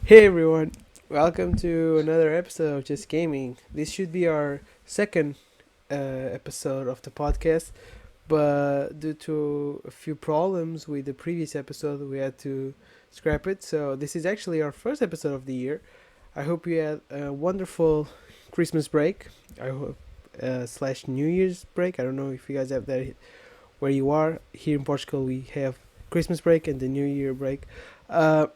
Hey everyone, welcome to another episode of Just Gaming. This should be our second episode of the podcast, but due to a few problems with the previous episode, we had to scrap it. So this is actually our first episode of the year. I hope you had a wonderful Christmas break. I hope slash New Year's break. I don't know if you guys have that where you are. Here in Portugal, we have Christmas break and the New Year break. Uh,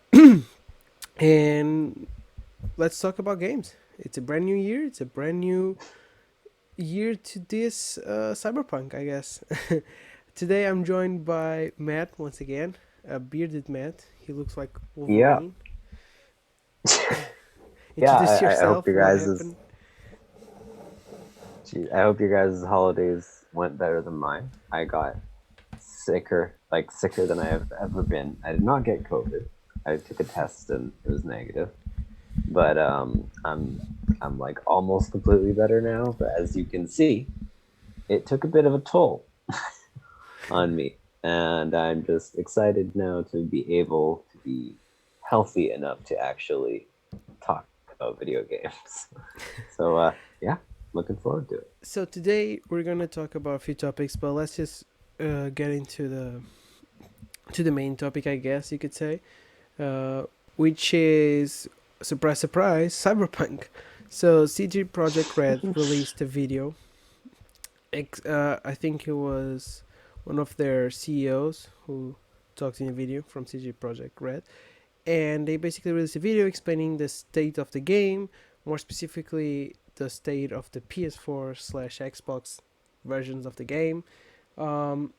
and let's talk about games. It's a brand new year. It's a brand new year to this Cyberpunk, I guess. Today I'm joined by Matt once again, a bearded Matt. He looks like Yeah, Wolverine. yeah. Introduce I hope yourself. your What guys' happened? I hope your guys' holidays went better than mine. I got sicker than I have ever been. I did not get COVID. I took a test and it was negative. But I'm like almost completely better now. But as you can see, it took a bit of a toll on me, and I'm just excited now to be able to be healthy enough to actually talk about video games. So yeah, looking forward to it. So today we're gonna talk about a few topics, but let's just get into the main topic, I guess you could say, uh, which is surprise, surprise, Cyberpunk. So CG Project Red released a video. I think it was one of their CEOs who talked in a video from CG Project Red, and they basically released a video explaining the state of the game, more specifically the state of the PS4 slash Xbox versions of the game. Um,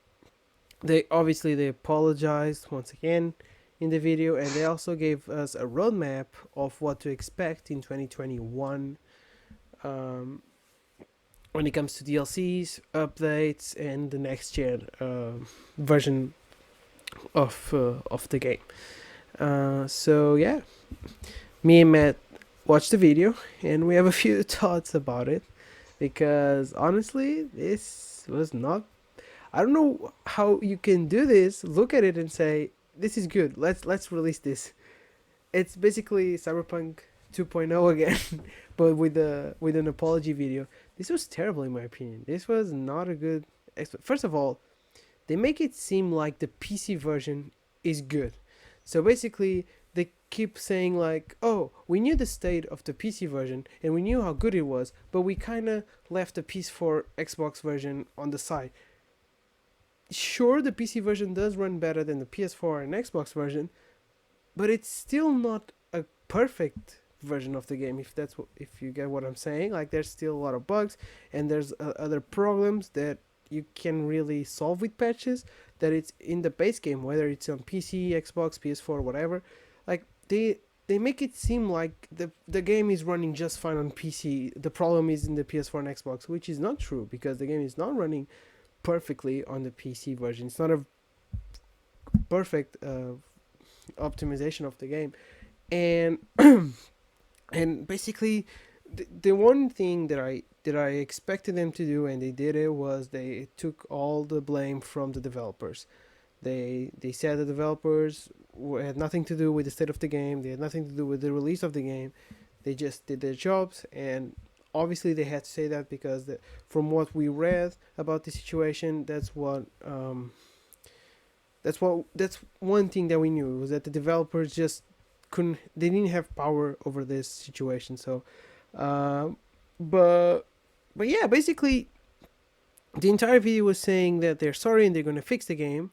they apologized once again in the video, and they also gave us a roadmap of what to expect in 2021 um, when it comes to DLCs, updates, and the next gen version of the game. So yeah, me and Matt watched the video, and we have a few thoughts about it because honestly, this was not. I don't know how you can do this. Look at it and say this is good. Let's release this. It's basically Cyberpunk 2.0 again, but with an apology video. This was terrible in my opinion. This was not a good. First of all, they make it seem like the PC version is good. So basically, they keep saying like, "Oh, we knew the state of the PC version and we knew how good it was, but we kind of left the PS4 Xbox version on the side." Sure, the PC version does run better than the PS4 and Xbox version, but it's still not a perfect version of the game. If you get what I'm saying, like there's still a lot of bugs and there's other problems that you can really solve with patches that it's in the base game, whether it's on PC, Xbox, PS4, whatever. Like they make it seem like the game is running just fine on PC. The problem is in the PS4 and Xbox, which is not true because the game is not running perfectly on the PC version. It's not a perfect optimization of the game, and and basically the one thing that I expected them to do and they did it was they took all the blame from the developers. They said the developers had nothing to do with the state of the game. They had nothing to do with the release of the game. They just did their jobs, and obviously they had to say that because from what we read about the situation, that's one thing that we knew was that the developers just couldn't. They didn't have power over this situation. So, uh, but but yeah, basically the entire video was saying that they're sorry and they're gonna fix the game,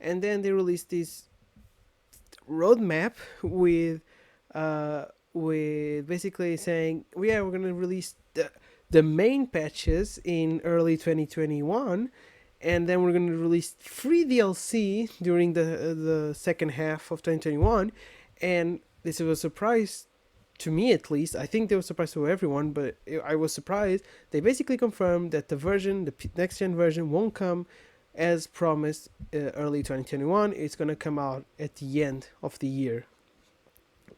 and then they released this roadmap with basically saying, yeah, we're gonna release the main patches in early 2021, and then we're gonna release free DLC during the second half of 2021, and this was a surprise to me at least. I think they were surprised to everyone, but I was surprised. They basically confirmed that the next gen version, won't come as promised early 2021. It's gonna come out at the end of the year,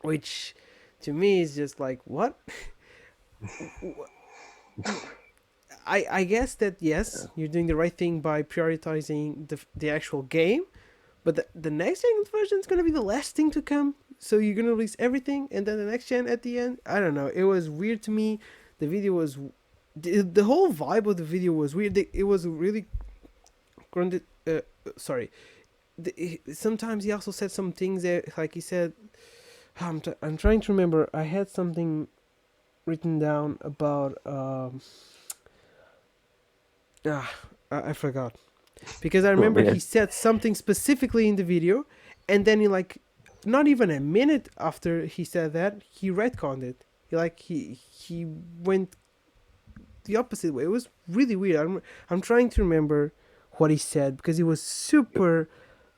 which to me is just like what. I guess that yes, Yeah. you're doing the right thing by prioritizing the actual game, but the next gen version is gonna be the last thing to come. So you're gonna release everything and then the next gen at the end? I don't know. It was weird to me. The video was, the whole vibe of the video was weird. It was really grounded. Sorry. Sometimes he also said some things that, like he said, I'm trying to remember. I had something written down about ah, I forgot, because I You want remember me he to- said something specifically in the video, and then he like, not even a minute after he said that, he retconned it. He went the opposite way. It was really weird. I'm trying to remember what he said because he was super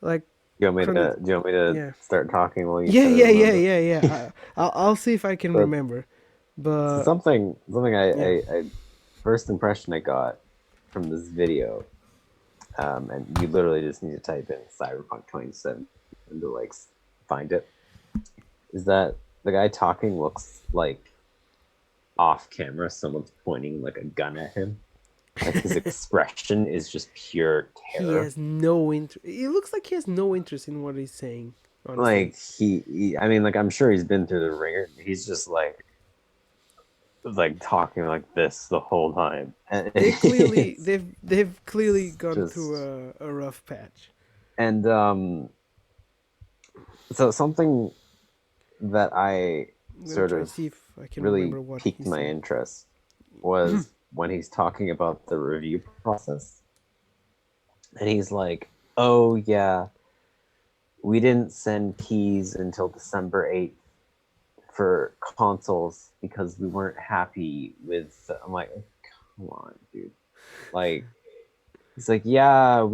like grounded. Do you want me to Yeah. start talking while you Yeah, try to yeah, yeah, remember? yeah, yeah. I'll see if I can So, remember. so But something yeah, I first impression I got from this video, and you literally just need to type in Cyberpunk 27 and to like find it, is that the guy talking looks like off camera someone's pointing like a gun at him. Like his expression is just pure he terror. has no interest. It looks like he has no interest in what he's saying. Honestly, Like I mean, like I'm sure he's been through the ringer. He's just like talking like this the whole time. And it's they've clearly gone through just a rough patch. and so something that I I'm gonna sort try to of see if I can really remember what he piqued my said. interest was when he's talking about the review process. And he's like, "Oh yeah, we didn't send keys until December 8th for consoles because we weren't happy with." I'm like, "Come on, dude." Like he's like, "Yeah,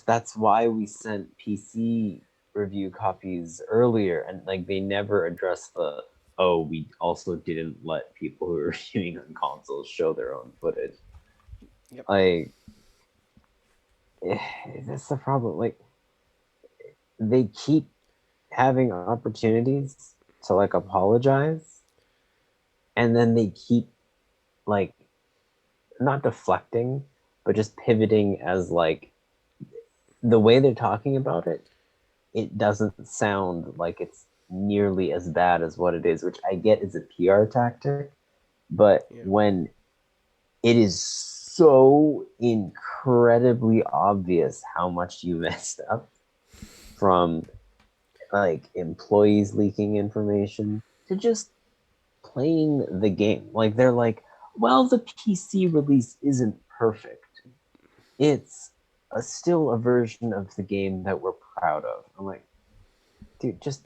that's why we sent PC review copies earlier." And like they never address the, "Oh, we also didn't let people who are reviewing on consoles show their own footage." Yep. Like that's the problem. Like they keep having opportunities to like apologize, and then they keep like not deflecting, but just pivoting as like the way they're talking about it. It doesn't sound like it's nearly as bad as what it is, which I get is a PR tactic, but Yeah. when it is so incredibly obvious how much you messed up, from like employees leaking information to just playing the game. Like they're like, well, the PC release isn't perfect. It's still a version of the game that we're proud of. I'm like, dude, just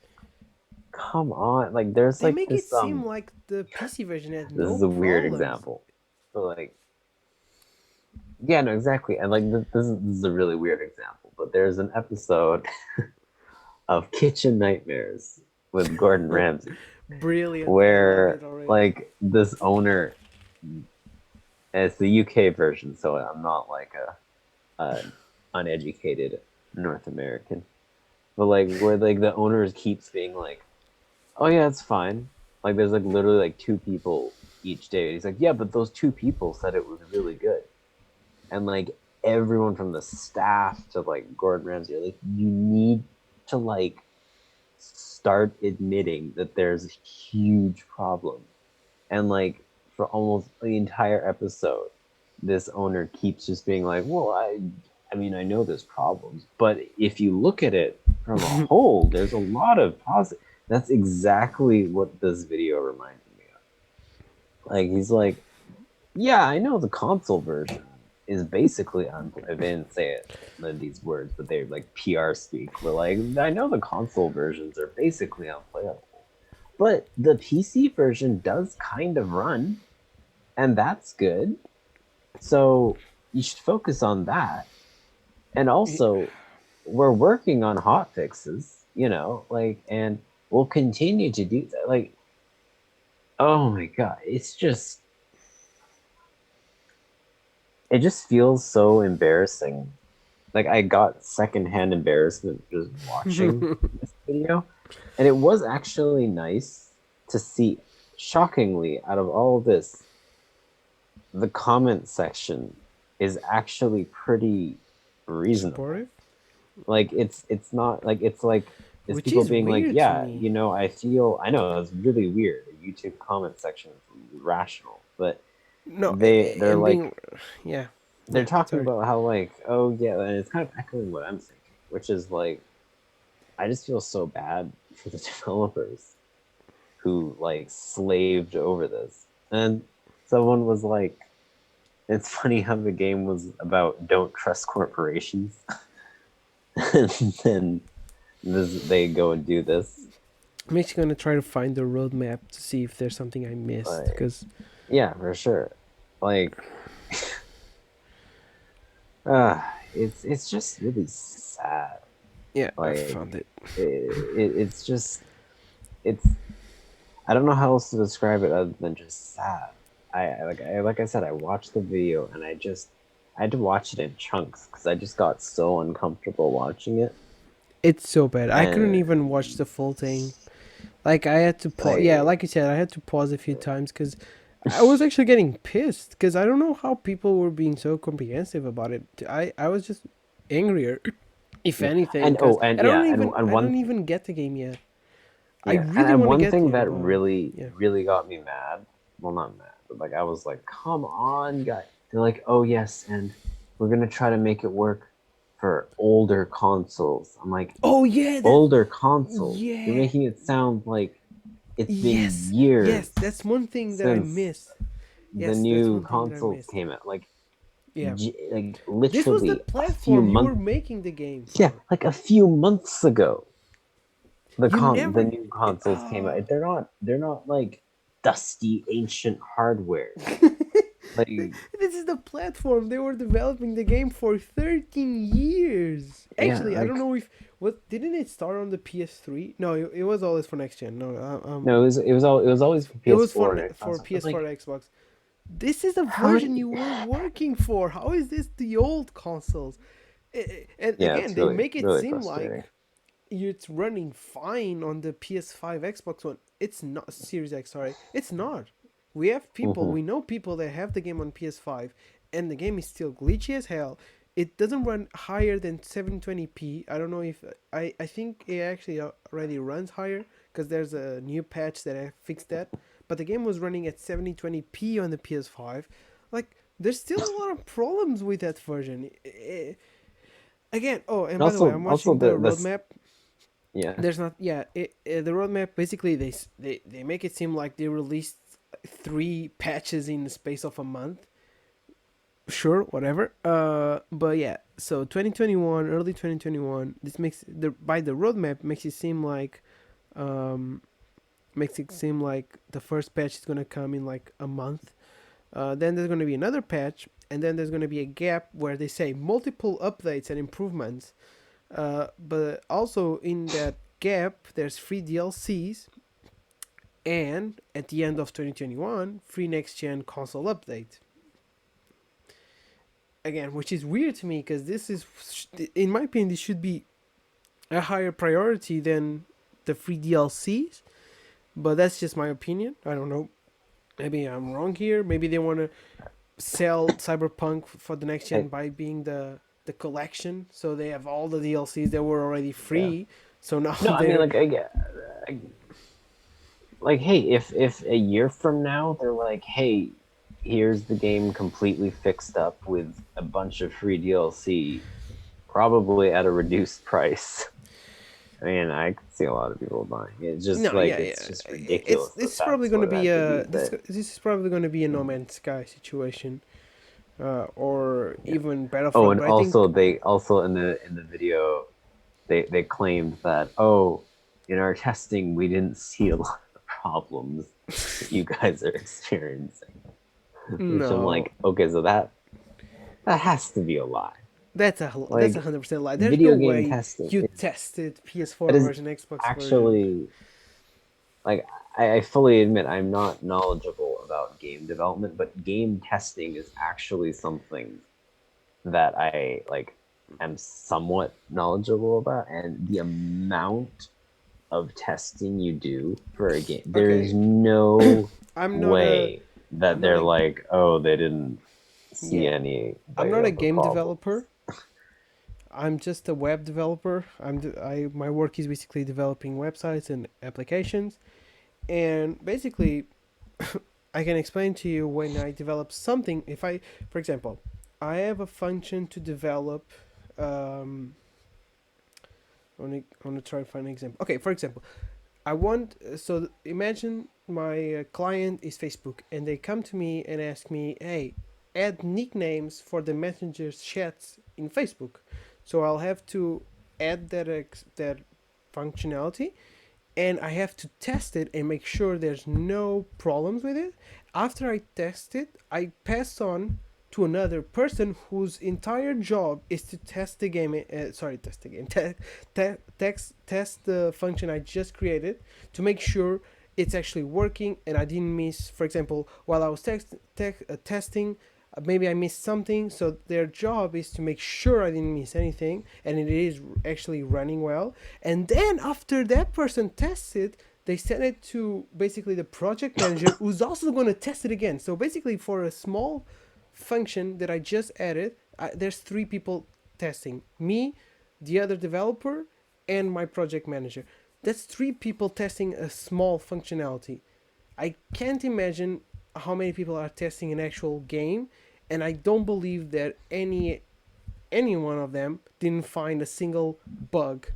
come on. Like there's They like make it this seem like the PC version had this no is a weird problems. example. But like yeah, no, exactly. And like this is a really weird example, but there's an episode of Kitchen Nightmares with Gordon Ramsay Brilliant. I love it where already. like this owner, it's the UK version, so I'm not like a uneducated North American, but like where like the owner keeps being like, "Oh yeah, it's fine." Like there's like literally like two people each day. He's like, "Yeah, but those two people said it was really good," and like everyone from the staff to like Gordon Ramsay are like, "You need to like start admitting that there's a huge problem." And like for almost the entire episode, this owner keeps just being like, "Well, I mean, I know there's problems, but if you look at it from a whole, there's a lot of positive." That's exactly what this video reminded me of. Like he's like, "Yeah, I know the console version is basically unplayable." They didn't say it in these words, but they're like PR speak. We're like, "I know the console versions are basically unplayable, but the PC version does kind of run, and that's good. So you should focus on that. And also, we're working on hot fixes, like, and we'll continue to do that." Like, oh my god, it just feels so embarrassing. Like I got secondhand embarrassment just watching this video, and it was actually nice to see. Shockingly, out of all of this, the comment section is actually pretty reasonable. Supportive. Like it's not like it's like is which people is being like, weird to yeah, me. you know, I know it's really weird. The YouTube comment section is rational, but No, they're and like being, yeah, they're talking sorry. about how like, oh yeah, and it's kind of echoing what I'm thinking, which is like, I just feel so bad for the developers who like slaved over this. And someone was like, it's funny how the game was about don't trust corporations. And then they go and do this. I'm actually gonna try to find the roadmap to see if there's something I missed, Like, because yeah, for sure. Like, it's just really sad. yeah, I Like, found it. it's just it's I don't know how else to describe it other than just sad. Like I said, I watched the video and I had to watch it in chunks because I just got so uncomfortable watching it. It's so bad. I couldn't And even watch the full thing. Like I had to pause. Yeah, like, like you said, I had to pause a few times because I was actually getting pissed because I don't know how people were being so comprehensive about it. I was just angrier, if yeah, anything, and because and yeah, and I don't one even get the game yet. I yeah, really and want to one get thing there, that but really yeah. really got me mad. Well, not mad, but like I was like, come on, guys. They're like, oh yes, and we're gonna try to make it work for older consoles. I'm like, Oh yeah, that older consoles. You're yeah. making it sound like it's been Yes, years yes, that's one thing that I since missed. the Yes, that's new one thing that I consoles missed. came out. Yeah, Like this was the literally a few platform you were months. making the game Yeah, for. like a few months ago, You the never. new consoles came out. They're not like dusty ancient hardware. Like This is the platform they were developing the game for 13 years. yeah, Actually, I don't like know if what didn't it start on the PS3? No, it was always for next gen. No, no, it was always for it was PS4 and for Xbox. But PS4 like and Xbox. This is the how version you were working for. How is this the old consoles? And yeah, again, it's they really make it really seem frustrating. like it's running fine on the PS5, Xbox One. It's not Series X. Sorry, it's not. We have people. Hmm. We know people that have the game on PS5, and the game is still glitchy as hell. It doesn't run higher than 720p. I don't know if I think it actually already runs higher because there's a new patch that I fixed that. But the game was running at 7020p on the PS5. Like there's still a lot of problems with that version. Again, oh, and And by the way, I'm also watching the this roadmap. yeah. There's not, yeah, the roadmap basically they make it seem like they released 3 patches in the space of a month. Sure, whatever. But yeah, so 2021, early 2021. This makes the roadmap makes it seem like, um, makes it seem like the first patch is gonna come in like a month. Then there's gonna be another patch, and then there's gonna be a gap where they say multiple updates and improvements. But also in that gap, there's free DLCs, and at the end of 2021, free next gen console update. Again, which is weird to me because this is, in my opinion, this should be a higher priority than the free DLCs. But that's just my opinion. I don't know. Maybe I'm wrong here. Maybe they want to sell Cyberpunk for the next gen I, by being the collection, so they have all the DLCs that were already yeah. free. So now No, I mean they're like I like hey, if a year from now they're like, hey, here's the game completely fixed up with a bunch of free DLC, probably at a reduced price. I mean, I could see a lot of people buying it. It's just no, like yeah, it's yeah. just It's ridiculous this that is probably that's going to what it be had to a be. But this is probably going to be a No Man's Sky situation, or yeah. even Oh, Battlefront. and But I think also in the video they claimed that, oh, in our testing we didn't see a lot of problems that you guys are experiencing. Which I'm no, like, okay, so that has to be a lie. that's Like 100% lie. There's no video game way testing you is tested that PS4 is version, Xbox version. actually like I fully admit I'm not knowledgeable about game development, but game testing is actually something that I like am somewhat knowledgeable about, and the amount of testing you do for a game, there's Okay, no I'm not a way that I'm not they're a like, oh, they didn't see yeah any I'm bug not a or game problems. developer. I'm just a web developer. My work is basically developing websites and applications, and basically I can explain to you when I develop something. If I, for example, I have a function to develop. I want to try to find an example. Okay, for example, I want. So imagine my client is Facebook, and they come to me and ask me, "Hey, add nicknames for the messenger chats in Facebook." So I'll have to add that functionality, and I have to test it and make sure there's no problems with it. After I test it, I pass on to another person whose entire job is to test the game. Test the game. Test the function I just created to make sure it's actually working and I didn't miss. For example, while I was testing, maybe I missed something. So their job is to make sure I didn't miss anything and it is actually running well. And then after that person tests it, they send it to basically the project manager who's also going to test it again. So basically, for a small function that I just added, there's 3 people testing: me, the other developer, and my project manager. That's 3 people testing a small functionality. I can't imagine how many people are testing an actual game, and I don't believe that any one of them didn't find a single bug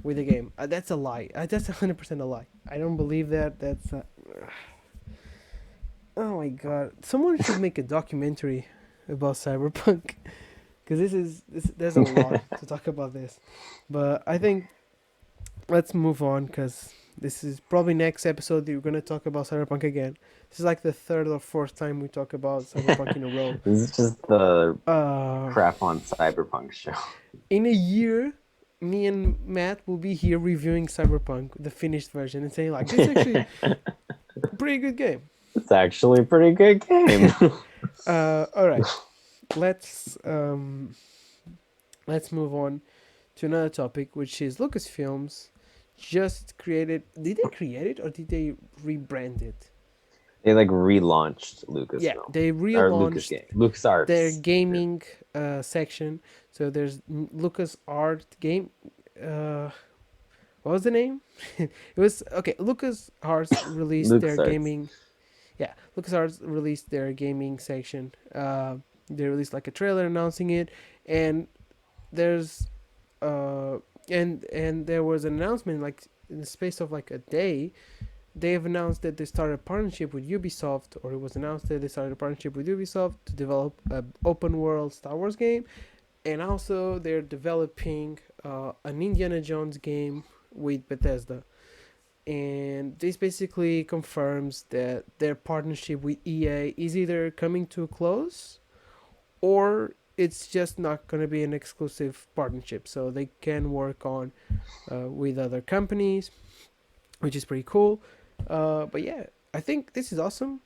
with the game. That's a lie. That's 100% a lie. I don't believe that. That's oh my god! Someone should make a documentary about Cyberpunk, because there's a lot to talk about this. But I think let's move on, because this is probably next episode we're gonna talk about Cyberpunk again. This is like the 3rd or 4th time we talk about Cyberpunk in a row. This is just the crap on Cyberpunk show. In a year, me and Matt will be here reviewing Cyberpunk, the finished version, and saying like, this is actually a pretty good game. It's actually a pretty good game. All right, let's move on to another topic, which is Lucasfilms just created. Did they create it or did they rebrand it? They like relaunched Lucasfilm. Yeah, they relaunched LucasArts. their gaming section. So there's LucasArts game. What was the name? It was okay. LucasArts released their gaming. Yeah, LucasArts released their gaming section. They released like a trailer announcing it, and there's and there was an announcement like in the space of like a day. They have announced that they started a partnership with Ubisoft, or it was announced that they started a partnership with Ubisoft to develop an open world Star Wars game, and also they're developing an Indiana Jones game with Bethesda. And this basically confirms that their partnership with EA is either coming to a close or it's just not going to be an exclusive partnership. So they can work on with other companies, which is pretty cool. But yeah, I think this is awesome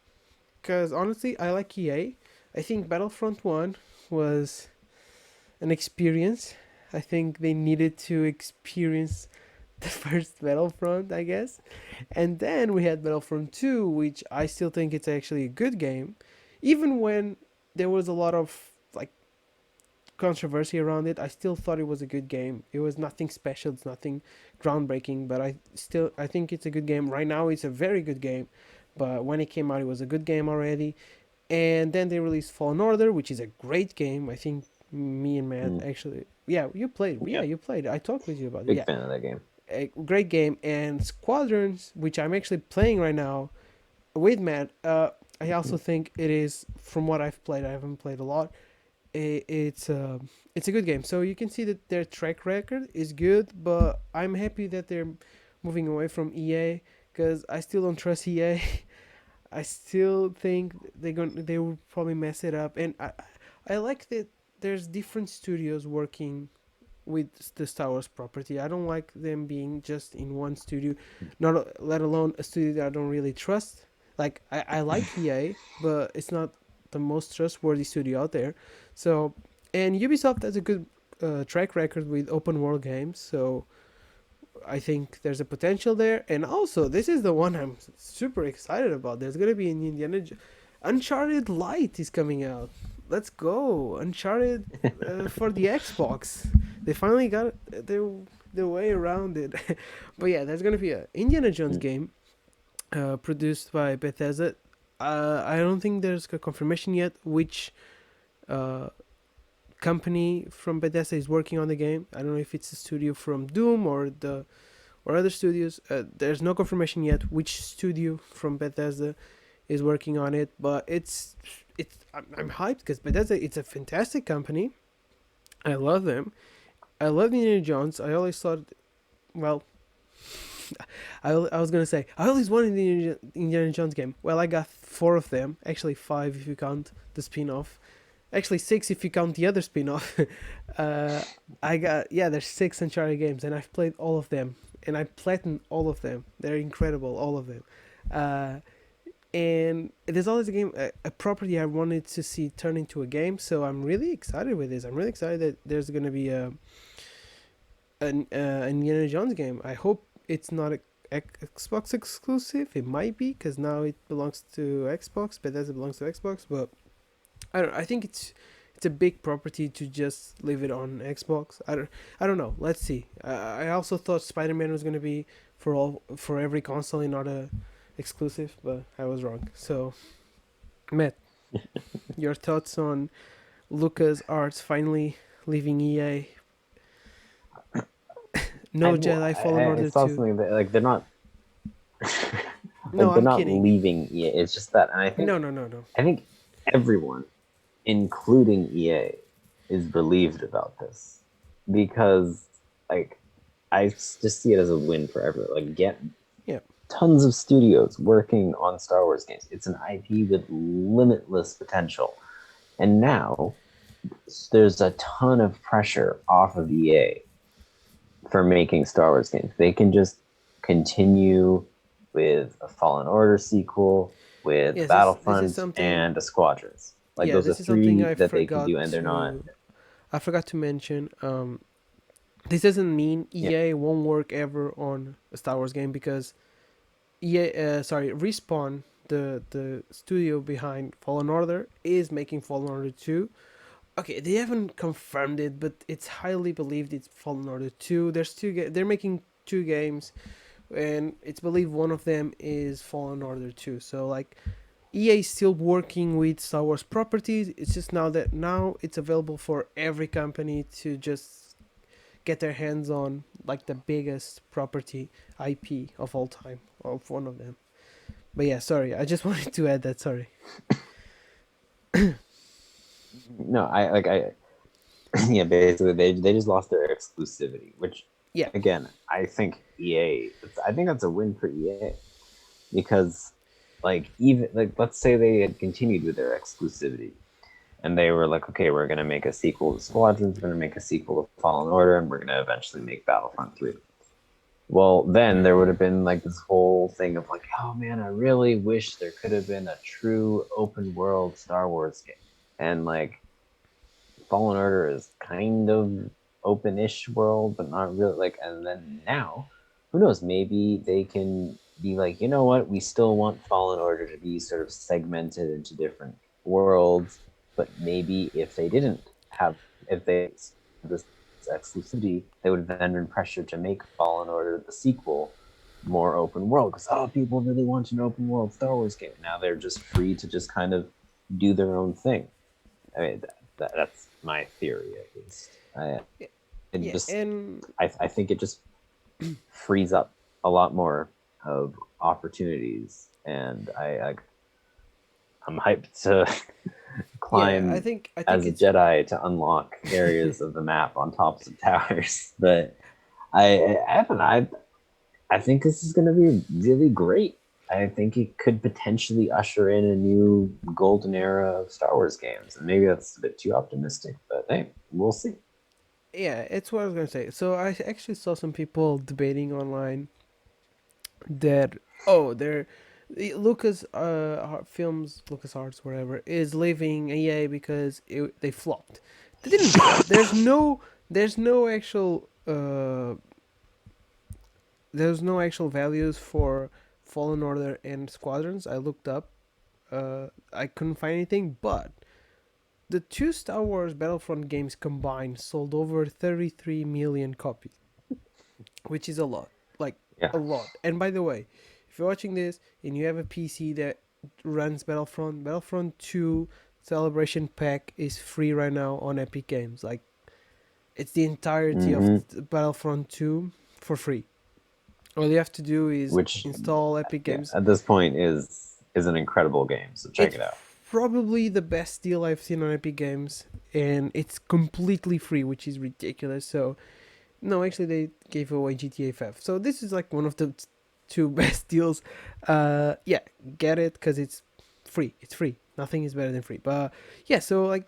because honestly, I like EA. I think Battlefront 1 was an experience. I think they needed to experience the first Battlefront, I guess. And then we had Battlefront 2, which I still think it's actually a good game. Even when there was a lot of like controversy around it, I still thought it was a good game. It was nothing special, it's nothing groundbreaking, but I think it's a good game. Right now it's a very good game, but when it came out it was a good game already. And then they released Fallen Order, which is a great game. I think me and Matt actually, you played. Yeah, you played. I talked with you about it. Big fan of that game. A great game. And Squadrons, which I'm actually playing right now with Matt, I also think it is, from what I've played, I haven't played a lot, it's a good game. So you can see that their track record is good, but I'm happy that they're moving away from EA, because I still don't trust EA. I still think they will probably mess it up. And I like that there's different studios working with the Star Wars property. I don't like them being just in one studio, not let alone a studio that I don't really trust. Like I like EA, but it's not the most trustworthy studio out there. So, and Ubisoft has a good track record with open world games. So I think there's a potential there. And also, this is the one I'm super excited about. There's gonna be an Uncharted Light is coming out. Let's go, Uncharted for the Xbox. They finally got their way around it. But yeah, there's gonna be a Indiana Jones Mm. game, produced by Bethesda. I don't think there's a confirmation yet which uh, company from Bethesda is working on the game. I don't know if it's a studio from Doom or other studios. There's no confirmation yet which studio from Bethesda is working on it, but I'm hyped because Bethesda, it's a fantastic company. I love them. I love Indiana Jones. I always thought, well, I was gonna say I always wanted the Indiana Jones game. Well, I got 4 of them, actually 5 if you count the spin-off. Actually 6 if you count the other spin-off. uh, I got, yeah, there's 6 Uncharted games, and I've played all of them, and I platinumed all of them. They're incredible, all of them. Uh, and there's always a property I wanted to see turn into a game, so I'm really excited with this. I'm really excited that there's gonna be an Indiana Jones game. I hope it's not a Xbox exclusive. It might be because now it belongs to Xbox, but as it belongs to Xbox. But I think it's a big property to just leave it on Xbox. I don't know. Let's see. I also thought Spider-Man was gonna be for every console and not a exclusive, but I was wrong. So, Matt, your thoughts on LucasArts finally leaving EA? No Jedi Fallen I Order saw 2. something that like they're not No, like they're I'm not kidding. leaving EA. It's just that, and No, no, no, no. I think everyone, including EA, is relieved about this because like just see it as a win for everyone. Like get Yeah. tons of studios working on Star Wars games. It's an IP with limitless potential, and now there's a ton of pressure off of EA for making Star Wars games. They can just continue with a Fallen Order sequel, with Yes, this is Battlefront, something. and a Squadrons. Like Yeah, those are this is something 3 that they can do, and they're not. I forgot to mention. This doesn't mean Yeah, EA won't work ever on a Star Wars game because Respawn, the studio behind Fallen Order, is making Fallen Order 2. Okay, they haven't confirmed it, but it's highly believed it's Fallen Order 2. They're making 2 games, and it's believed one of them is Fallen Order 2. So like EA is still working with Star Wars properties. It's just now it's available for every company to just get their hands on like the biggest property IP of all time, of one of them. But yeah, sorry, I just wanted to add that. Sorry. no, I yeah. Basically, they just lost their exclusivity, which Yeah. again, I think I think that's a win for EA because like even like let's say they had continued with their exclusivity and they were like, okay, we're gonna make a sequel to Squadrons, we're gonna make a sequel to Fallen Order, and we're gonna eventually make Battlefront 3. Well, then there would have been like this whole thing of like, oh man, I really wish there could have been a true open world Star Wars game. And like Fallen Order is kind of open-ish world, but not really like. And then now, who knows? Maybe they can be like, you know what? We still want Fallen Order to be sort of segmented into different worlds, but maybe if they didn't have, if they this exclusivity, they would have then been pressured to make Fallen Order the sequel more open world because people really want an open world Star Wars game. Now they're just free to just kind of do their own thing. I mean, that's my theory, at least. Yeah, and I think it just frees up a lot more of opportunities, and I'm hyped to yeah, climb I think as a it's Jedi to unlock areas of the map on tops of towers. But I don't know. I think this is going to be really great. I think it could potentially usher in a new golden era of Star Wars games. And maybe that's a bit too optimistic, but hey, we'll see. yeah, it's what I was gonna say. So I actually saw some people debating online that they're Lucas Films, Lucas Arts, whatever, is leaving EA because they flopped. They didn't flop. There's no actual there's no actual values for Fallen Order and Squadrons. I looked up. I couldn't find anything, but the two Star Wars Battlefront games combined sold over 33 million copies, which is a lot. Like, Yeah. a lot. And by the way, if you're watching this and you have a PC that runs Battlefront 2 Celebration Pack is free right now on Epic Games. Like, it's the entirety of Hmm. Battlefront 2 for free. All you have to do is Which, install Epic yeah, Games. at this point is an incredible game. So check It's it out. probably the best deal I've seen on Epic Games, and it's completely free, which is ridiculous. So, no, actually, they gave away GTA 5. So this is like one of the two best deals. Yeah, get it because it's free. It's free. Nothing is better than free. But yeah, so like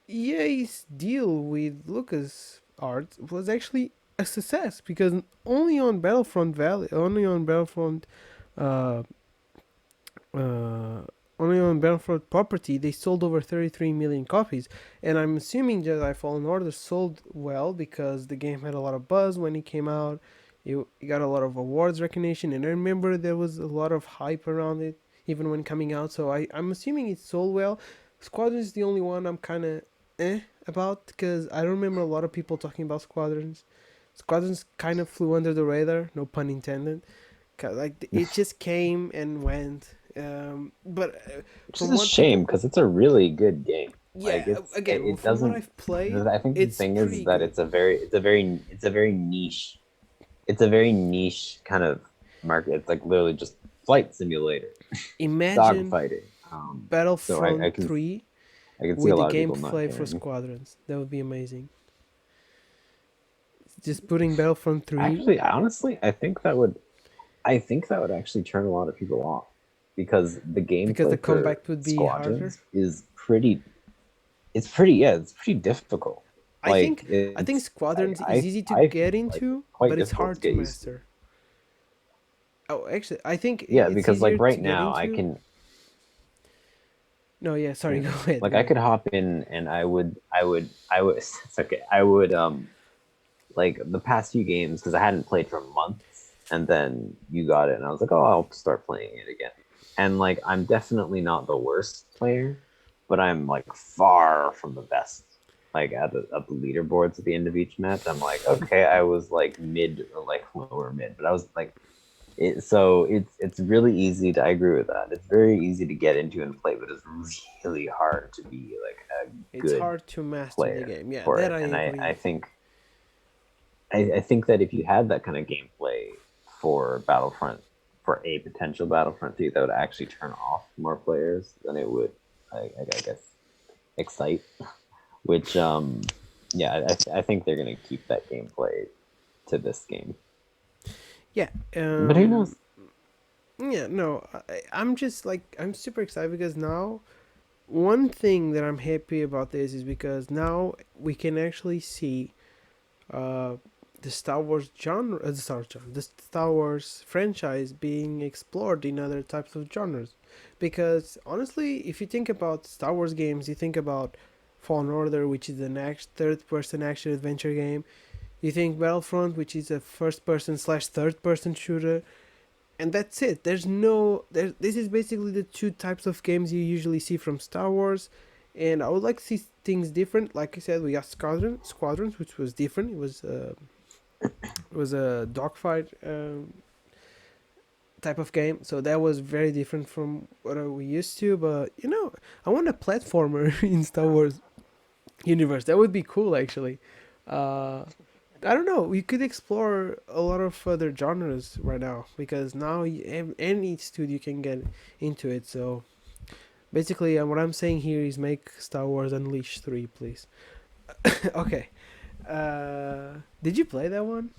EA's deal with LucasArts was actually a success because only on Battlefront Valley, uh, uh, only on Battlefront property, they sold over 33 million copies. And I'm assuming Jedi Fallen Order sold well because the game had a lot of buzz when it came out. It got a lot of awards recognition, and I remember there was a lot of hype around it even when coming out. So I'm assuming it sold well. Squadron is the only one I'm kind of about because I don't remember a lot of people talking about Squadrons. Squadrons kind of flew under the radar, no pun intended. Like it just came and went. But Which is from a what shame people, because it's a really good game. Like yeah, again, it from what doesn't. I've played, I think the it's thing is pretty that good. it's a very niche kind of market. It's like literally just flight simulator, Imagine dogfighting. So Battlefront 3 I can see a with the lot of people not gameplay for caring. Squadrons. That would be amazing. Just putting Battlefront 3 Actually, honestly, I think that would actually turn a lot of people off because the because the gameplay for combat would be harder. Squadrons is pretty. It's pretty. Yeah, it's pretty difficult. I Like think I think it's Squadrons is easy to I get feel like into, quite but it's difficult to hard to get used to. master. Oh, actually, I think Yeah, it's because like easier right to get now into. No, yeah, sorry, yeah, go ahead, like go I ahead. could hop in and I would it's okay. I would like the past few games because I hadn't played for months, and then you got it, and I was like, oh, I'll start playing it again. And like, I'm definitely not the worst player, but I'm like far from the best. Like at the leaderboards at the end of each match, I'm like, okay, I was like mid or like lower mid, but I was like, so it's really easy to. I agree with that. It's very easy to get into and play, but it's really hard to be like a It's good hard to master the player game. Yeah, for that it. I And agree. I think that if you had that kind of gameplay for Battlefront, for a potential Battlefront 3, that would actually turn off more players than it would, I guess, excite. Which, yeah, I think they're going to keep that gameplay to this game. Yeah. But who knows? Yeah. No, I'm just like I'm super excited because now one thing that I'm happy about this is because now we can actually see uh, the Star Wars genre, the Star Wars franchise being explored in other types of genres. Because honestly, if you think about Star Wars games, you think about Fallen Order, which is an third-person action adventure game. You think Battlefront, which is a first-person slash third-person shooter, and that's it. There's no there. This is basically the two types of games you usually see from Star Wars, and I would like to see things different. Like I said, we got Squadrons, which was different. It was a dogfight type of game, so that was very different from what we used to. But I want a platformer in Star Wars universe. That would be cool, actually. Uh, I don't know. We could explore a lot of other genres right now because now any studio can get into it. So basically, what I'm saying here is make Star Wars Unleashed 3, please. Okay. Did you play that one?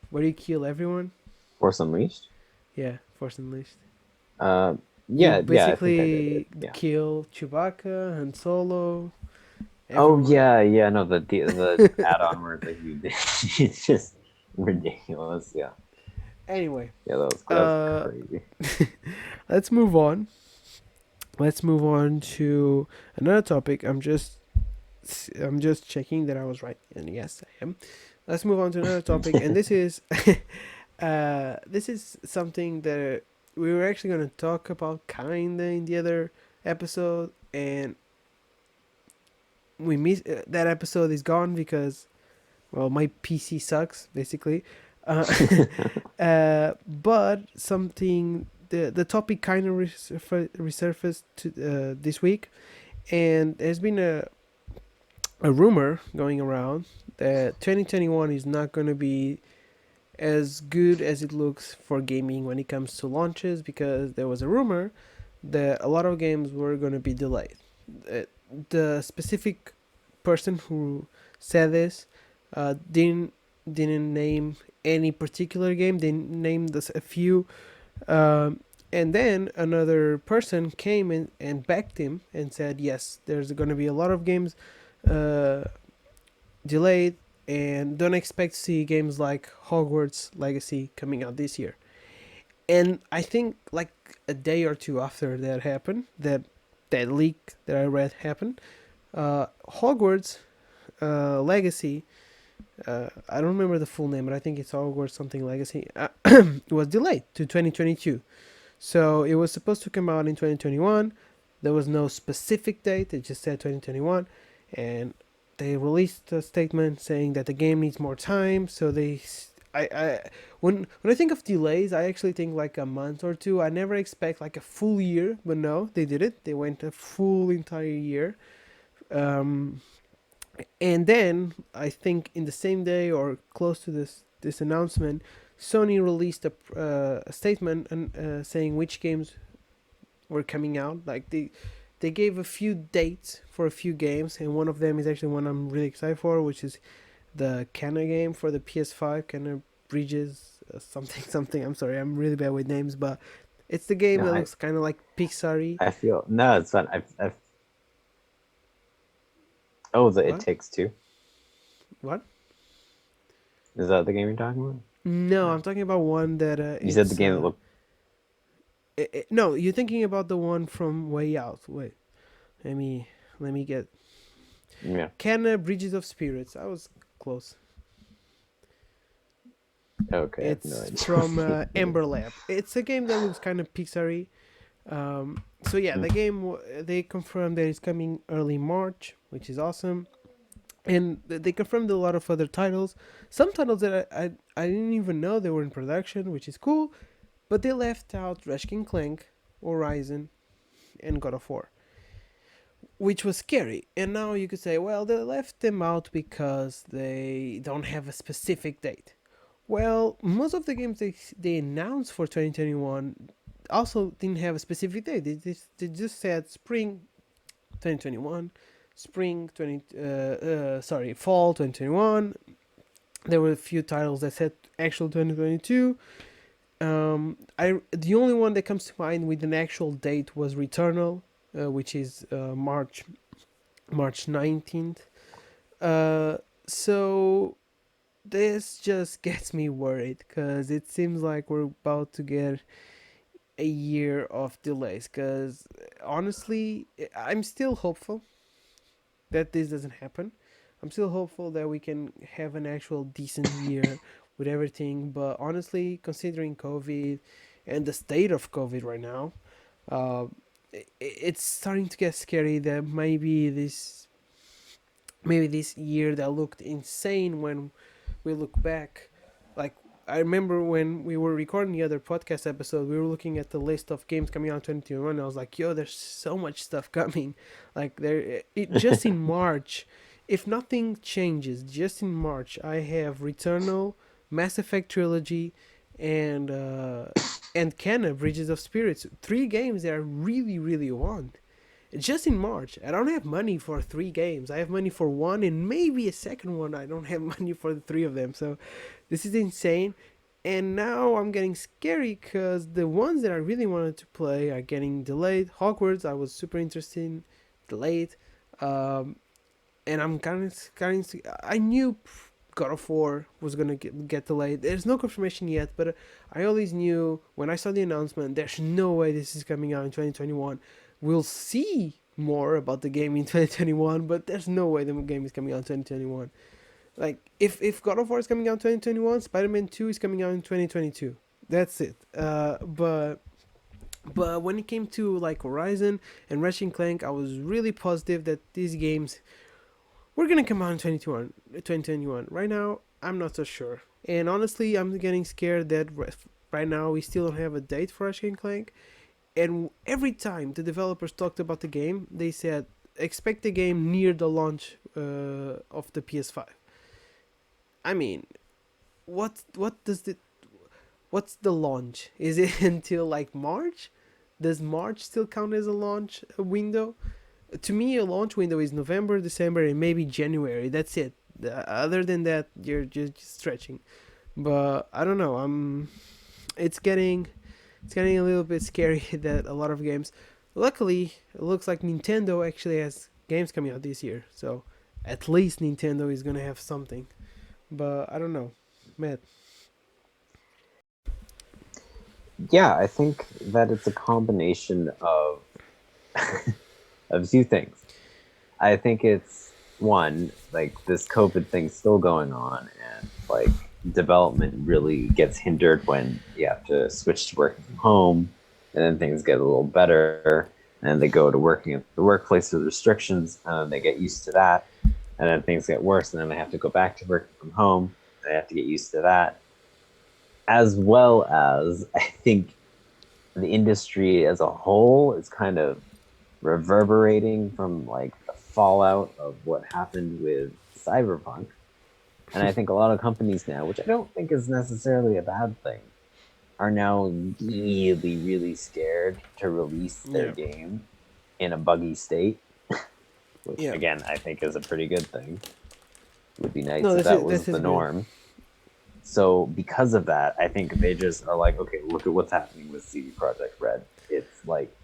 Where you kill everyone? Force Unleashed? Yeah, Force Unleashed. You Yeah, I think I did it. basically Yeah. kill Chewbacca, Han Solo, Oh everyone. yeah, no, the add-on where it's like you did, it's just ridiculous. Yeah, Anyway, yeah, that was uh, crazy. let's move on. Let's move on to another topic. I'm just checking that I was right, and yes, I am. Let's move on to another topic, and this is something that we were actually going to talk about kinda in the other episode, and we miss that episode is gone because, well, my PC sucks basically. Uh, but something the topic kind of resurfaced to, this week, and there's been a rumor going around that 2021 is not going to be as good as it looks for gaming when it comes to launches, because there was a rumor that a lot of games were going to be delayed. The specific person who said this didn't name any particular game. They named us a few, and then another person came in and backed him and said, yes, there's going to be a lot of games delayed, and don't expect to see games like Hogwarts Legacy coming out this year. And I think like a day or two after that happened, that leak that I read happened, Hogwarts Legacy, I don't remember the full name, but I think it's Hogwarts something Legacy, was delayed to 2022. So it was supposed to come out in 2021. There was no specific date. It just said 2021, and they released a statement saying that the game needs more time. So when I think of delays, I actually think like a month or two. I never expect like a full year, but no, they did it. They went a full entire year. And then I think in the same day or close to this announcement, Sony released a statement and saying which games were coming out. Like they gave a few dates for a few games, and one of them is actually one I'm really excited for, which is the Canna game for the PS5, Canna Bridges, something. I'm sorry, I'm really bad with names, but it's the game that looks kind of like Pixar-y. I feel no, it's fun. It Takes Two. What? Is that the game you're talking about? No, I'm talking about one that. You said the game that looked. No, you're thinking about the one from Way Out. Wait, let me get. Yeah. Canna Bridges of Spirits. I was close. Okay. It's from Ember Lab. It's a game that looks kind of Pixar-y. So yeah, the game, they confirmed that it's coming early March, which is awesome. And they confirmed a lot of other titles. Some titles that I didn't even know they were in production, which is cool. But they left out Ratchet & Clank, Horizon, and God of War, which was scary. And now you could say, well, they left them out because they don't have a specific date. Well, most of the games they announced for 2021 also didn't have a specific date. They just said spring 2021, fall 2021. There were a few titles that said actual 2022. The only one that comes to mind with an actual date was Returnal, which is March 19th. So this just gets me worried, because it seems like we're about to get a year of delays. Because honestly, I'm still hopeful that this doesn't happen. I'm still hopeful that we can have an actual decent year with everything. But honestly, considering COVID and the state of COVID right now, it's starting to get scary that maybe this year that looked insane when we look back. Like, I remember when we were recording the other podcast episode, we were looking at the list of games coming out in 2021, and I was like, yo, there's so much stuff coming. Like, just in March, if nothing changes, just in March, I have Returnal, Mass Effect Trilogy, and Canna Bridges of Spirits. 3 games that I really, really want. Just in March. I don't have money for 3 games. I have money for 1 and maybe a second one. I don't have money for the 3 of them. So this is insane. And now I'm getting scary because the ones that I really wanted to play are getting delayed. Hogwarts, I was super interested in, delayed. And I'm kind of I knew God of War was going to get delayed. There's no confirmation yet, but I always knew when I saw the announcement, there's no way this is coming out in 2021. We'll see more about the game in 2021, but there's no way the game is coming out in 2021. Like, if God of War is coming out in 2021, Spider-Man 2 is coming out in 2022. That's it. But when it came to like Horizon and Ratchet & Clank, I was really positive that these games we're gonna come out in 2021. Right now, I'm not so sure. And honestly, I'm getting scared that right now we still don't have a date for Ratchet and Clank. And every time the developers talked about the game, they said expect the game near the launch of the PS5. I mean, what does the what's the launch? Is it until like March? Does March still count as a launch window? To me, a launch window is November, December, and maybe January. That's it. Other than that, you're just stretching. But I don't know. It's getting a little bit scary that a lot of games. Luckily, it looks like Nintendo actually has games coming out this year, so at least Nintendo is gonna have something. But I don't know, Matt. Yeah, I think that it's a combination of of two things. I think it's one, like this COVID thing's still going on, and like development really gets hindered when you have to switch to working from home, and then things get a little better, and they go to working at the workplace with restrictions, and they get used to that, and then things get worse, and then they have to go back to working from home, and they have to get used to that, as well as I think the industry as a whole is kind of reverberating from like the fallout of what happened with Cyberpunk. And I think a lot of companies now, which I don't think is necessarily a bad thing, are now really, really scared to release their game in a buggy state, which again, I think is a pretty good thing. It would be nice if that was the norm. Good. So because of that, I think they just are like, okay, look at what's happening with CD Projekt Red. It's like,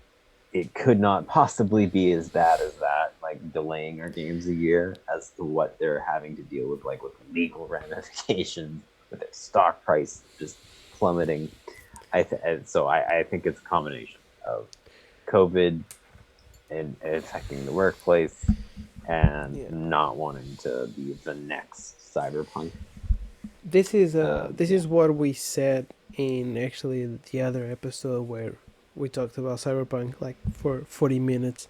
it could not possibly be as bad as that, like delaying our games a year, as to what they're having to deal with, like with legal ramifications, with their stock price just plummeting. So I think it's a combination of COVID and affecting the workplace and not wanting to be the next Cyberpunk. This is what we said in actually the other episode where we talked about Cyberpunk like for 40 minutes.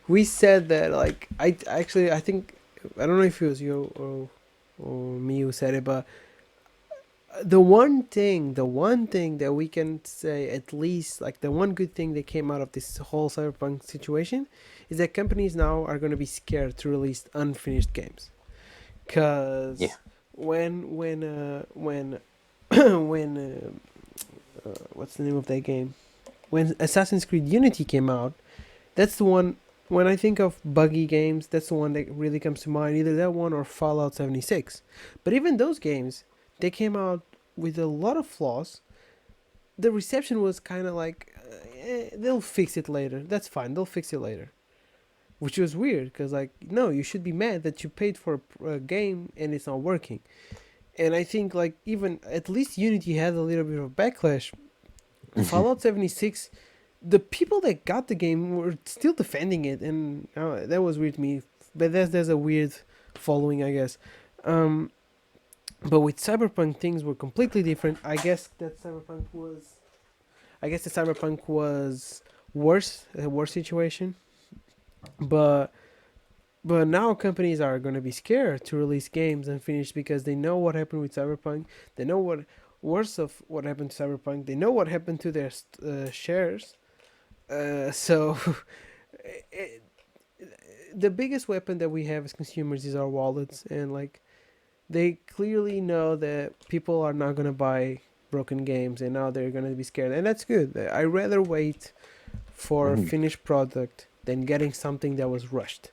We said that like I think I don't know if it was you or me who said it, but the one thing that we can say, at least like the one good thing that came out of this whole Cyberpunk situation, is that companies now are going to be scared to release unfinished games, because when when what's the name of that game? When Assassin's Creed Unity came out, that's the one. When I think of buggy games, that's the one that really comes to mind. Either that one or Fallout 76. But even those games, they came out with a lot of flaws. The reception was kind of like, they'll fix it later. That's fine. They'll fix it later. Which was weird, because like, no, you should be mad that you paid for a game and it's not working. And I think like even at least Unity had a little bit of backlash. Fallout 76, the people that got the game were still defending it, and that was weird to me. But there's a weird following, I guess. But with Cyberpunk, things were completely different. I guess the Cyberpunk was worse, a worse situation. But now companies are going to be scared to release games unfinished, because they know what happened with Cyberpunk. They know what happened to Cyberpunk. They know what happened to their shares. So the biggest weapon that we have as consumers is our wallets, and like they clearly know that people are not going to buy broken games, and now they're going to be scared, and that's good. I rather wait for a finished product than getting something that was rushed.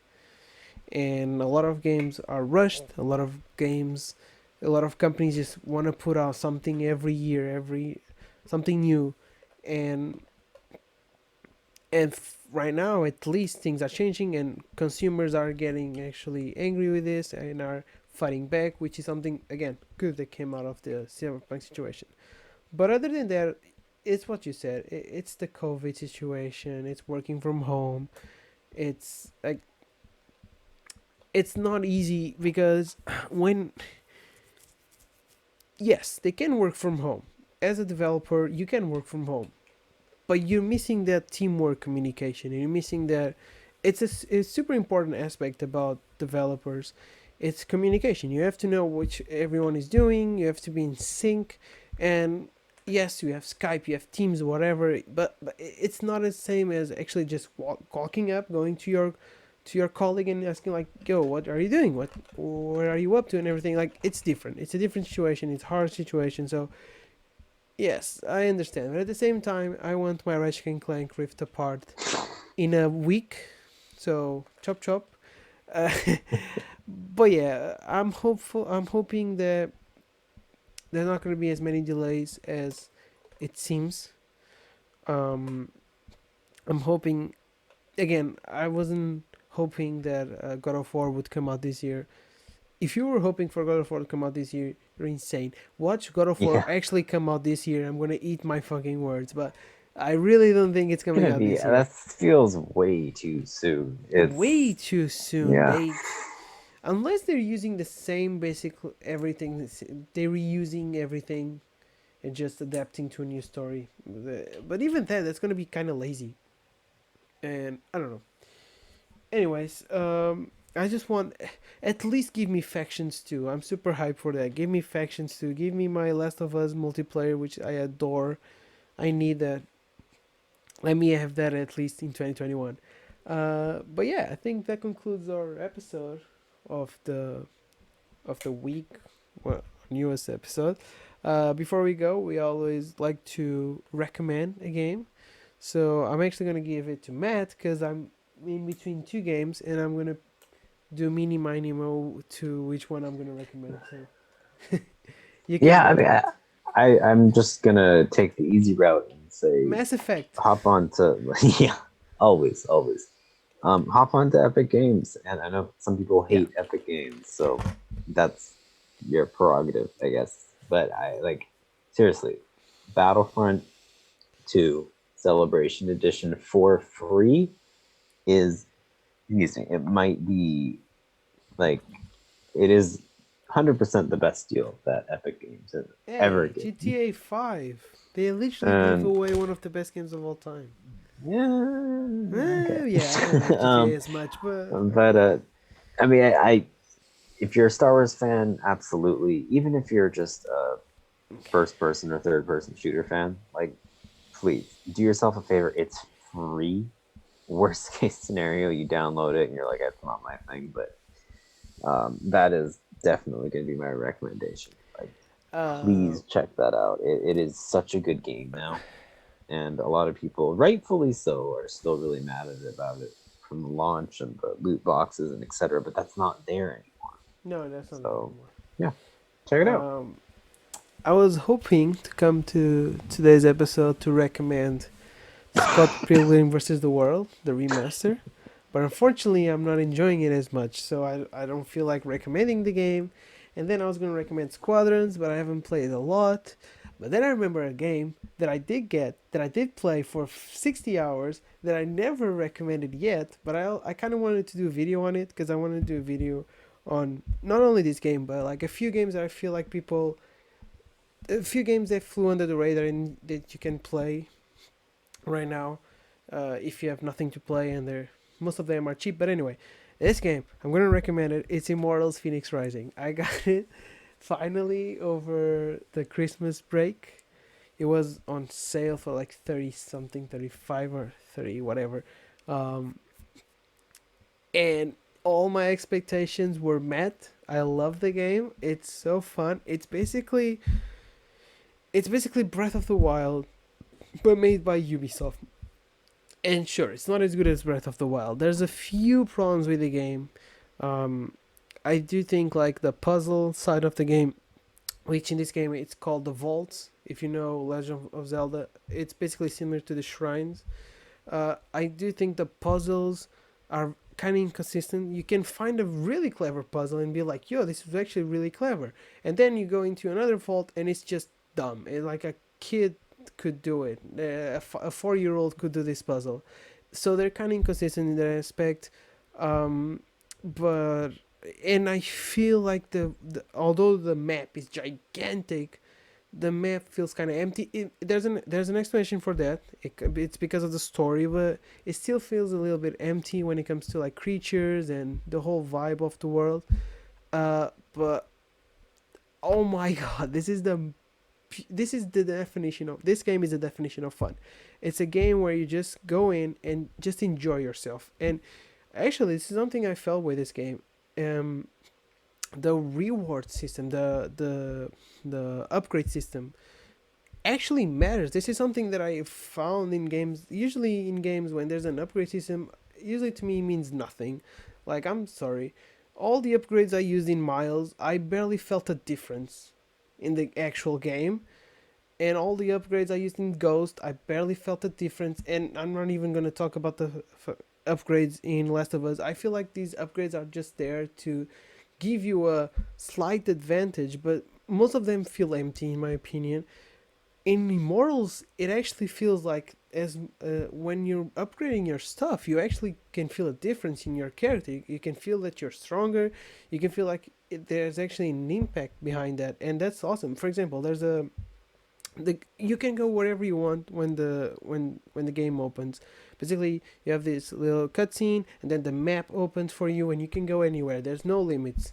And a lot of games are rushed. A lot of companies just want to put out something every year, something new, and right now at least things are changing, and consumers are getting actually angry with this and are fighting back, which is something again good that came out of the Cyberpunk situation. But other than that, it's what you said. It's the COVID situation. It's working from home. It's like, it's not easy, because when, yes, they can work from home. As a developer, you can work from home, but you're missing that teamwork communication, and you're missing that it's super important aspect about developers. It's communication. You have to know which everyone is doing. You have to be in sync, and yes, you have Skype, you have Teams, whatever. But it's not the same as actually just walking up, going to your colleague and asking like, "Yo, what are you doing? What are you up to?" and everything. Like it's different. It's a different situation. It's a hard situation. So yes, I understand. But at the same time, I want my Ratchet and Clank Rift Apart in a week. So chop chop. Uh, but yeah, I'm hopeful. I'm hoping that there's not going to be as many delays as it seems. Um, I'm hoping. Again, I wasn't hoping that God of War would come out this year. If you were hoping for God of War to come out this year, you're insane. Watch God of War Yeah, actually come out this year. I'm gonna eat my fucking words, but I really don't think it's coming gonna out be this year. that feels way too soon. Way It's too soon. yeah, Unless they're using the same basic everything, they're reusing everything and just adapting to a new story. But even that's gonna be kind of lazy, and I don't know. Anyways, I just want at least give me factions too. I'm super hyped for that. Give me factions too. Give me my Last of Us multiplayer, which I adore. I need that. Let me have that at least in 2021. But yeah, I think that concludes our episode of the week, well, newest episode. Before we go, we always like to recommend a game. So I'm actually gonna give it to Matt because I'm in between two games, and I'm gonna do mini miny mo to which one I'm gonna recommend. So you can yeah. I go, mean, Matt. I'm just gonna take the easy route and say Mass Effect. hop on to yeah, always. Hop on to Epic Games, and I know some people Yeah. hate Epic Games, so that's your prerogative, I guess. But I like seriously, Battlefront 2 Celebration Edition for free is amazing. It might be like it is 100% the best deal that Epic Games has ever Hey, given. GTA 5. They literally gave And away one of the best games of all time. yeah, okay. Yeah, I don't like GTA as much, but But I mean, I if you're a Star Wars fan, absolutely. Even if you're just a first person or third person shooter fan, like please do yourself a favor. It's free. Worst case scenario, you download it and you're like, it's not my thing. But that is definitely going to be my recommendation. Like, uh, please check that out. It is such a good game now, and a lot of people, rightfully so, are still really mad at it about it from the launch and the loot boxes and etc. But that's not there anymore. no, that's not there So anymore. yeah, check it out. I was hoping to come to today's episode to recommend Scott Pilgrim versus the World, the remaster. But unfortunately, I'm not enjoying it as much, so I don't feel like recommending the game. And then I was going to recommend Squadrons, but I haven't played a lot. But then I remember a game that I did get, that I did play for 60 hours, that I never recommended yet, but I kind of wanted to do a video on it, because I wanted to do a video on not only this game, but like a few games that I feel like a few games that flew under the radar and that you can play right now, if you have nothing to play, and most of them are cheap. But anyway, this game I'm gonna recommend it. It's Immortals: Phoenix Rising. I got it finally over the Christmas break. It was on sale for like 30 something, 35 or 30 whatever, um, and all my expectations were met. I love the game. It's so fun. It's basically Breath of the Wild, but made by Ubisoft. And sure, it's not as good as Breath of the Wild. There's a few problems with the game. Um, I do think like the puzzle side of the game, which in this game it's called the vaults. If you know Legend of Zelda, it's basically similar to the shrines. I do think the puzzles are kind of inconsistent. You can find a really clever puzzle and be like, "Yo, this is actually really clever," and then you go into another vault and it's just dumb. Like a kid could do it. A 4-year-old could do this puzzle. So they're kind of inconsistent in that aspect. But and I feel like the although the map is gigantic, the map feels kind of empty. There's an explanation for that. It's because of the story, but it still feels a little bit empty when it comes to like creatures and the whole vibe of the world. But oh my god, this is the definition of this game is the definition of fun. It's a game where you just go in and just enjoy yourself. And actually, this is something I felt with this game. Um, the reward system, the upgrade system actually matters. This is something that I found in games. Usually in games when there's an upgrade system, usually to me means nothing. Like, I'm sorry, all the upgrades I used in Miles, I barely felt a difference in the actual game. And all the upgrades I used in Ghost, I barely felt a difference. And I'm not even gonna talk about the upgrades in Last of Us. I feel like these upgrades are just there to give you a slight advantage, but most of them feel empty in my opinion. In Immortals, it actually feels like as when you're upgrading your stuff, you actually can feel a difference in your character. You can feel that you're stronger. You can feel like there's actually an impact behind that, and that's awesome. For example, there's a you can go wherever you want when the game opens. Basically, you have this little cutscene, and then the map opens for you, and you can go anywhere. There's no limits.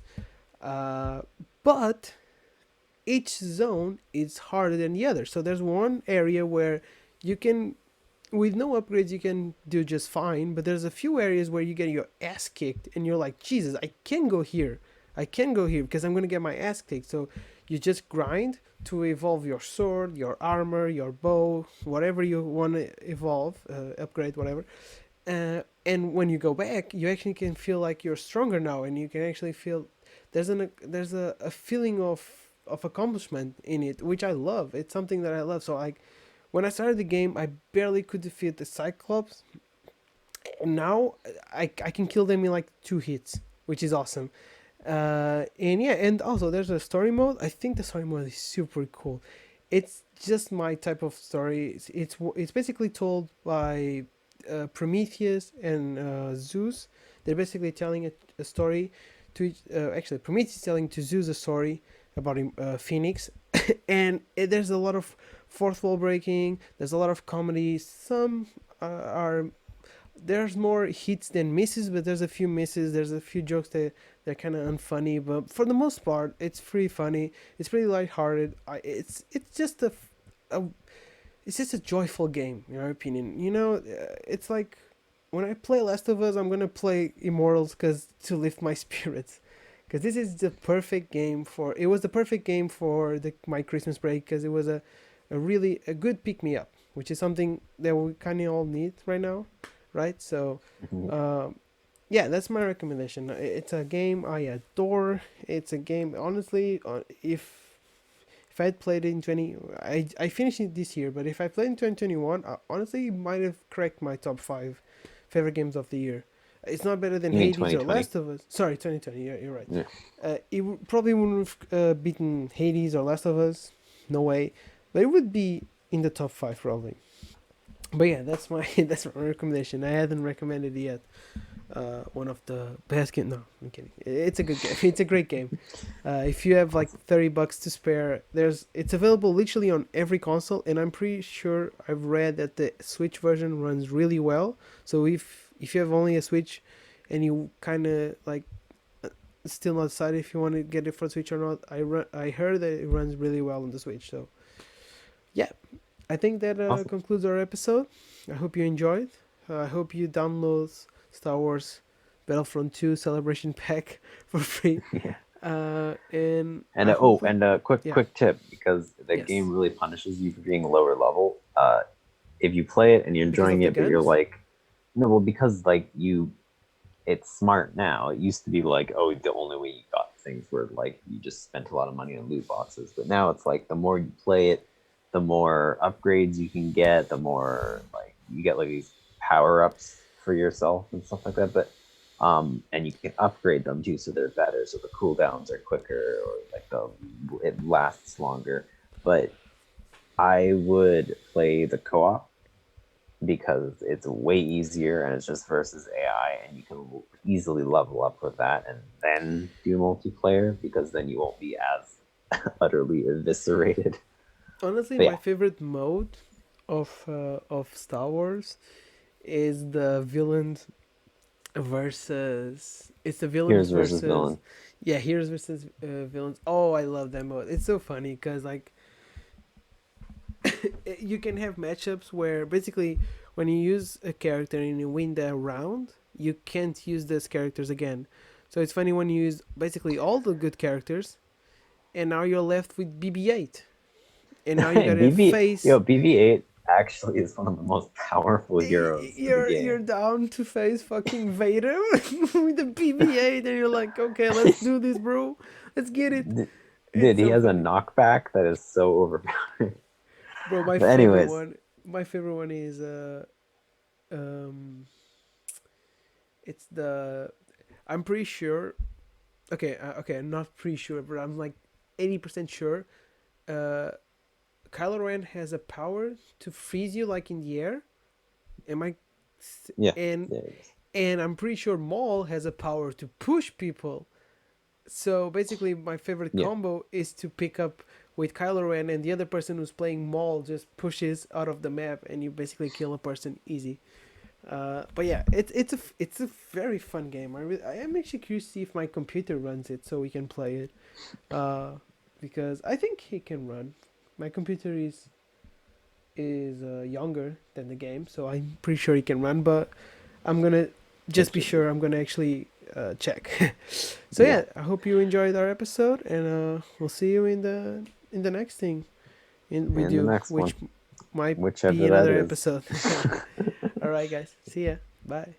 But each zone is harder than the other. So there's one area where you can, with no upgrades, you can do just fine. But there's a few areas where you get your ass kicked, and you're like, Jesus, I can go here. I can go here because I'm gonna get my ass kicked. So you just grind to evolve your sword, your armor, your bow, whatever you want to evolve, upgrade, whatever. And when you go back, you actually can feel like you're stronger now, and you can actually feel there's a feeling of accomplishment in it, which I love. It's something that I love. So like when I started the game, I barely could defeat the Cyclops, and now I can kill them in like 2 hits, which is awesome. And yeah, and also there's a story mode. I think the story mode is super cool. It's just my type of story. It's basically told by Prometheus and Zeus. They're basically telling a story to actually Prometheus telling to Zeus a story about Phoenix, and there's a lot of fourth wall breaking. There's a lot of comedy. Some are there's more hits than misses, but there's a few misses. There's a few jokes that they're kind of unfunny, but for the most part, it's pretty funny. It's pretty lighthearted. It's just a it's just a joyful game, in my opinion. It's like when I play Last of Us, I'm gonna play Immortals because to lift my spirits. Because this is the perfect game for. It was the perfect game for my Christmas break because it was a really a good pick me up, which is something that we kind of all need right now, right? So, yeah, that's my recommendation. It's a game I adore. It's a game, honestly, if I had played it in 20, I finished it this year, but if I played in 2021, honestly, it might have cracked my top 5 favorite games of the year. It's not better than You mean Hades or 2020? Last of Us. Sorry, 2020. Yeah, you're right. Yeah. Probably wouldn't have beaten Hades or Last of Us. No way. But it would be in the top 5 probably. But yeah, that's my that's my recommendation. I hadn't recommended it yet. One of the best game. No, I'm kidding. It's a good game. It's a great game. If you have like $30 to spare, it's available literally on every console, and I'm pretty sure I've read that the Switch version runs really well. So if you have only a Switch, and you kind of like still not decided if you want to get it for Switch or not, I heard that it runs really well on the Switch. So yeah, I think that Awesome. concludes our episode. I hope you enjoyed. I hope you download Star Wars Battlefront 2 Celebration Pack for free. Yeah. And And I hope we, quick yeah, quick tip, because the yes, game really punishes you for being lower level. If you play it and you're because of enjoying the it, but you're guns. like, no, well, because like it's smart now. It used to be like, oh, the only way you got things were like you just spent a lot of money on loot boxes. But now it's like the more you play it, the more upgrades you can get, the more like you get like these power ups for yourself and stuff like that. But and you can upgrade them too, so they're better. So the cooldowns are quicker, or like it lasts longer. But I would play the co-op because it's way easier and it's just versus AI, and you can easily level up with that and then do multiplayer, because then you won't be as utterly eviscerated. Honestly, But my yeah, favorite mode of Star Wars is the villains versus. It's the villains heroes versus versus. villain. Yeah, heroes versus villains. Oh, I love that mode. It's so funny because like you can have matchups where basically when you use a character and you win that round, you can't use those characters again. So it's funny when you use basically all the good characters, and now you're left with BB-8, and now you gotta face. BB-8 actually is one of the most powerful heroes in the You're game. down to face fucking Vader with the BB-8, and you're like, okay, let's do this, bro. Let's get it. D- It's Dude, he so has a funny, knockback that is so overpowered. bro. My But favorite anyways, one. My favorite one is um, it's the. I'm pretty sure. Okay, I'm not pretty sure, but I'm like 80% sure. Uh, Kylo Ren has a power to freeze you like in the air. Am I? yeah, And there it is. and I'm pretty sure Maul has a power to push people. So basically, my favorite Yeah, combo is to pick up with Kylo Ren, and the other person who's playing Maul just pushes out of the map, and you basically kill a person easy. But yeah, it's a very fun game. I am actually curious to see if my computer runs it so we can play it. Because I think he can run. My computer is younger than the game, so I'm pretty sure he can run. But I'm gonna it just be should be. sure. I'm gonna actually check. So Yeah, yeah, I hope you enjoyed our episode, and we'll see you in the next thing we and the do, next one, which might be whichever that another is. episode. All right, guys. See ya. Bye.